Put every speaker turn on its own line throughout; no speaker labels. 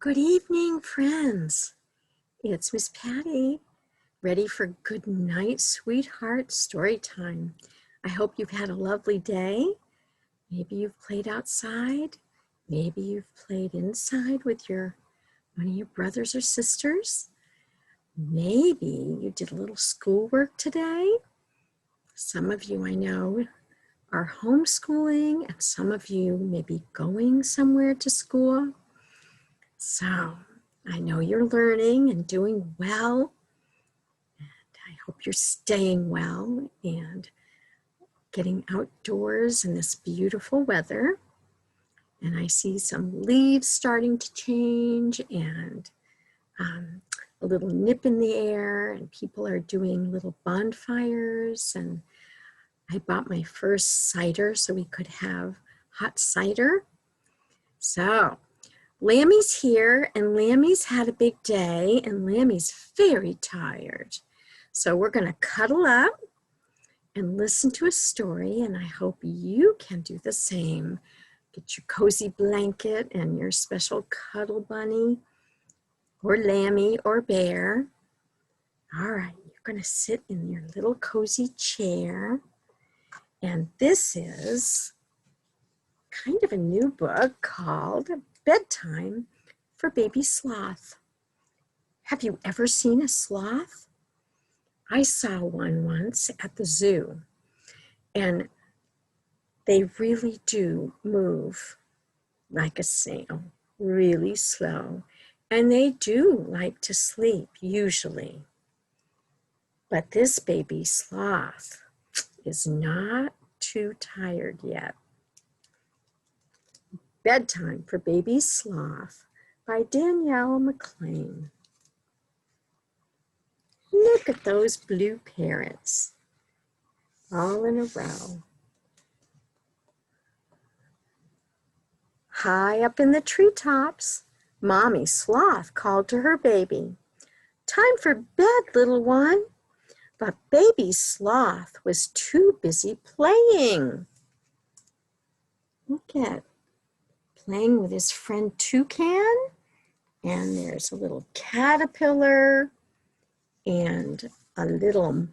Good evening, friends. It's Miss Patty, ready for Good Night, Sweetheart story time. I hope you've had a lovely day. Maybe you've played outside. Maybe you've played inside with one of your brothers or sisters. Maybe you did a little schoolwork today. Some of you I know are homeschooling, and some of you may be going somewhere to school. So I know you're learning and doing well, and I hope you're staying well and getting outdoors in this beautiful weather. And I see some leaves starting to change and a little nip in the air, and people are doing little bonfires. And I bought my first cider so we could have hot cider. So Lammy's here, and Lammy's had a big day, and Lammy's very tired. So we're going to cuddle up and listen to a story, and I hope you can do the same. Get your cozy blanket and your special cuddle bunny, or Lammy, or bear. All right, you're going to sit in your little cozy chair, and this is kind of a new book called Bedtime for Baby Sloth. Have you ever seen a sloth? I saw one once at the zoo, and they really do move like a snail, really slow, and they do like to sleep usually. But this baby sloth is not too tired yet. Bedtime for Baby Sloth by Danielle McLean. Look at those blue parrots, all in a row. High up in the treetops, Mommy Sloth called to her baby, "Time for bed, little one." But Baby Sloth was too busy playing. Look at playing with his friend Toucan, and there's a little caterpillar and a little,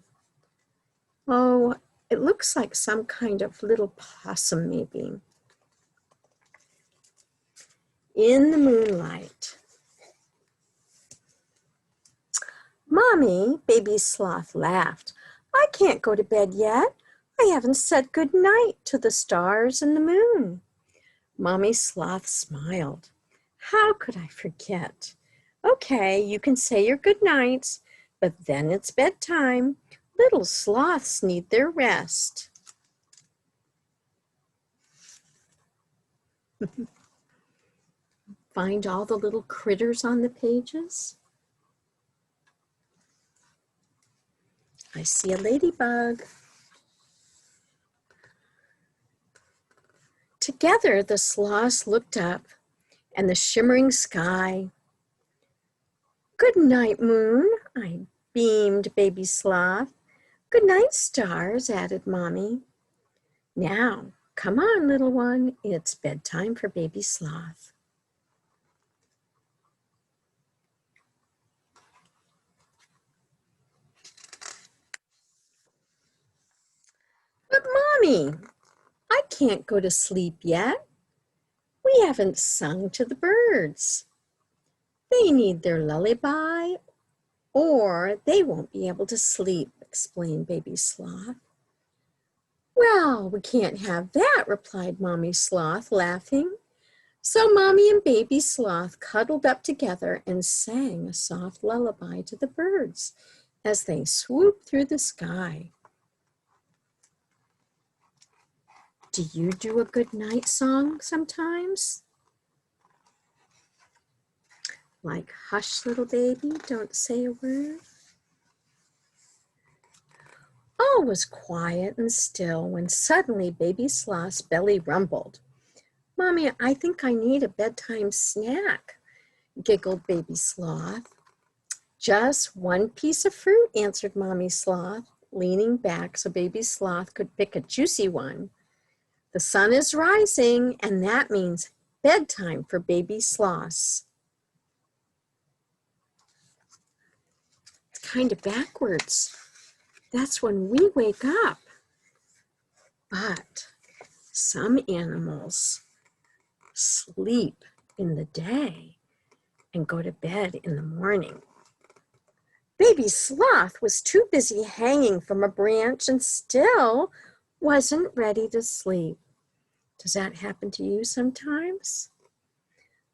it looks like some kind of little possum maybe. In the moonlight. "Mommy," Baby Sloth laughed, "I can't go to bed yet. I haven't said good night to the stars and the moon." Mommy Sloth smiled. "How could I forget? Okay, you can say your good nights, but then it's bedtime. Little sloths need their rest." Find all the little critters on the pages. I see a ladybug. Together, the sloths looked up and the shimmering sky. "Good night, moon," I beamed Baby Sloth. "Good night, stars," added Mommy. "Now, come on, little one. It's bedtime for Baby Sloth." "But Mommy, I can't go to sleep yet. We haven't sung to the birds. They need their lullaby or they won't be able to sleep," explained Baby Sloth. "Well, we can't have that," replied Mommy Sloth, laughing. So Mommy and Baby Sloth cuddled up together and sang a soft lullaby to the birds as they swooped through the sky. Do you do a good night song sometimes? Like, "Hush, little baby, don't say a word"? All was quiet and still when suddenly Baby Sloth's belly rumbled. "Mommy, I think I need a bedtime snack," giggled Baby Sloth. "Just one piece of fruit," answered Mommy Sloth, leaning back so Baby Sloth could pick a juicy one. "The sun is rising, and that means bedtime for Baby Sloths." kind of backwards. That's when we wake up. But some animals sleep in the day and go to bed in the morning. Baby Sloth was too busy hanging from a branch and still wasn't ready to sleep. Does that happen to you sometimes?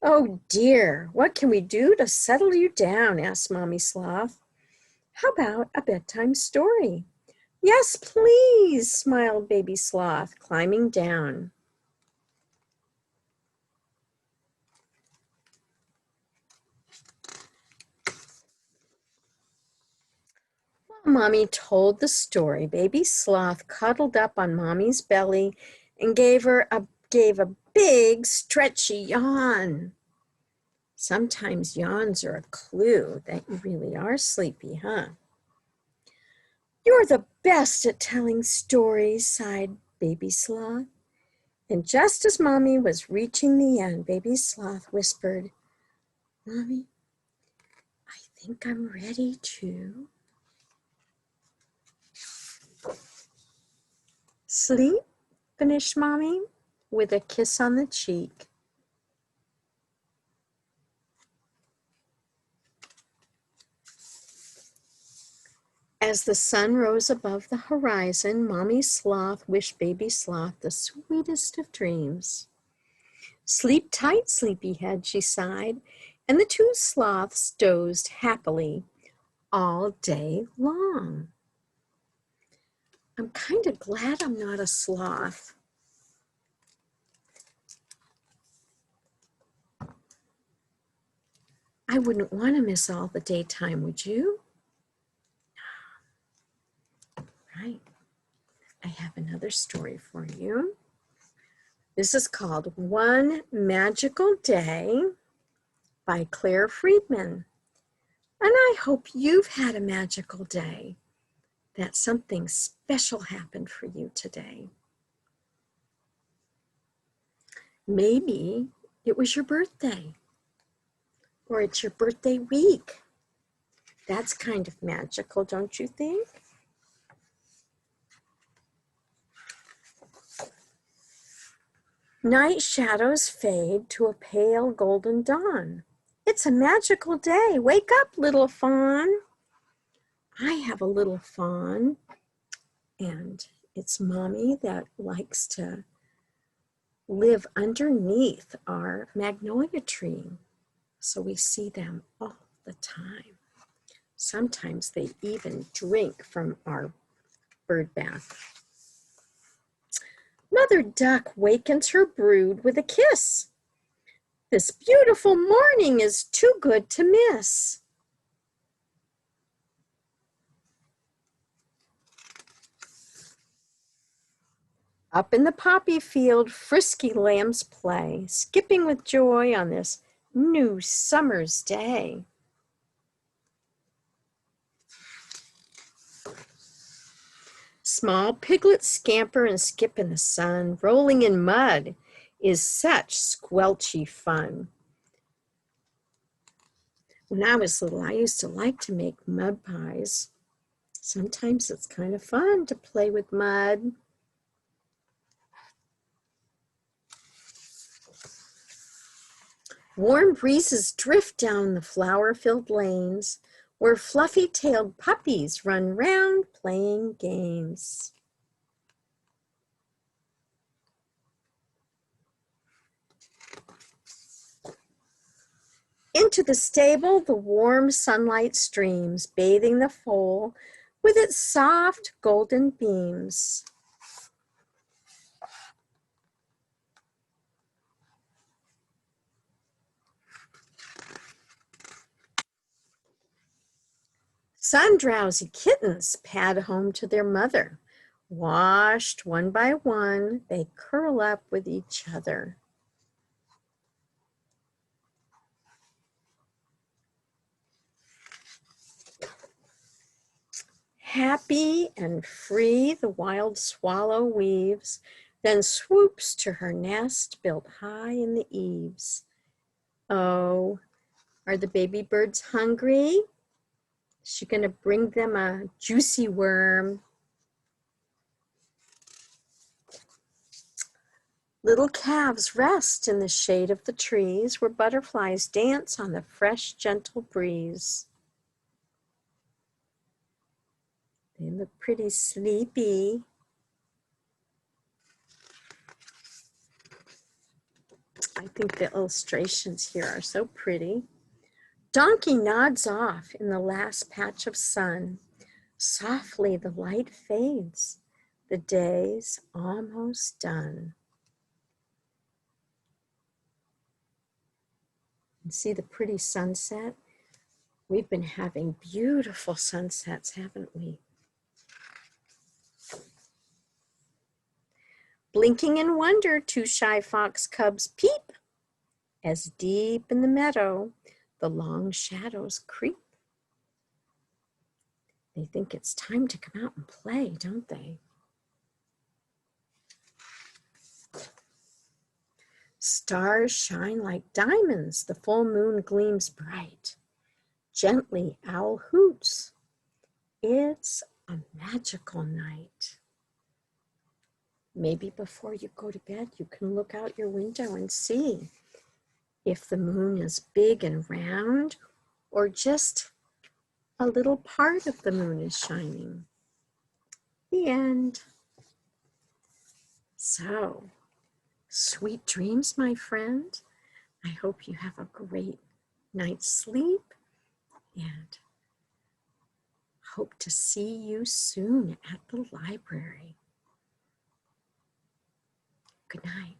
Oh dear, what can we do to settle you down? Asked Mommy Sloth. How about a bedtime story? Yes, please, smiled Baby Sloth, climbing down. While Mommy told the story, Baby Sloth cuddled up on Mommy's belly and gave a big stretchy yawn. Sometimes yawns are a clue that you really are sleepy, huh? You're the best at telling stories, sighed Baby Sloth. And just as Mommy was reaching the end, Baby Sloth whispered, Mommy, I think I'm ready to sleep, finished Mommy with a kiss on the cheek. As the sun rose above the horizon, Mommy Sloth wished Baby Sloth the sweetest of dreams. Sleep tight, sleepyhead, she sighed, and the two sloths dozed happily all day long. I'm kind of glad I'm not a sloth. I wouldn't want to miss all the daytime, would you? Right. I have another story for you. This is called One Magical Day by Claire Friedman. And I hope you've had a magical day, that something special happened for you today. Maybe it was your birthday, or it's your birthday week. That's kind of magical, don't you think? Night shadows fade to a pale golden dawn. It's a magical day. Wake up, little fawn. I have a little fawn, and it's Mommy that likes to live underneath our magnolia tree. So we see them all the time. Sometimes they even drink from our bird bath. Mother Duck wakens her brood with a kiss. This beautiful morning is too good to miss. Up in the poppy field, frisky lambs play, skipping with joy on this new summer's day. Small piglets scamper and skip in the sun, rolling in mud is such squelchy fun. When I was little, I used to like to make mud pies. Sometimes it's kind of fun to play with mud. Warm breezes drift down the flower-filled lanes where fluffy-tailed puppies run round playing games. Into the stable, the warm sunlight streams, bathing the foal with its soft golden beams. Sun-drowsy kittens pad home to their mother. Washed one by one, they curl up with each other. Happy and free, the wild swallow weaves, then swoops to her nest built high in the eaves. Oh, are the baby birds hungry? She's going to bring them a juicy worm. Little calves rest in the shade of the trees where butterflies dance on the fresh, gentle breeze. They look pretty sleepy. I think the illustrations here are so pretty. Donkey nods off in the last patch of sun. Softly the light fades. The day's almost done. And see the pretty sunset? We've been having beautiful sunsets, haven't we? Blinking in wonder, two shy fox cubs peep as deep in the meadow the long shadows creep. They think it's time to come out and play, don't they? Stars shine like diamonds, the full moon gleams bright. Gently owl hoots. It's a magical night. Maybe before you go to bed, you can look out your window and see if the moon is big and round or just a little part of the moon is shining. The end. So, sweet dreams, my friend. I hope you have a great night's sleep and hope to see you soon at the library. Good night.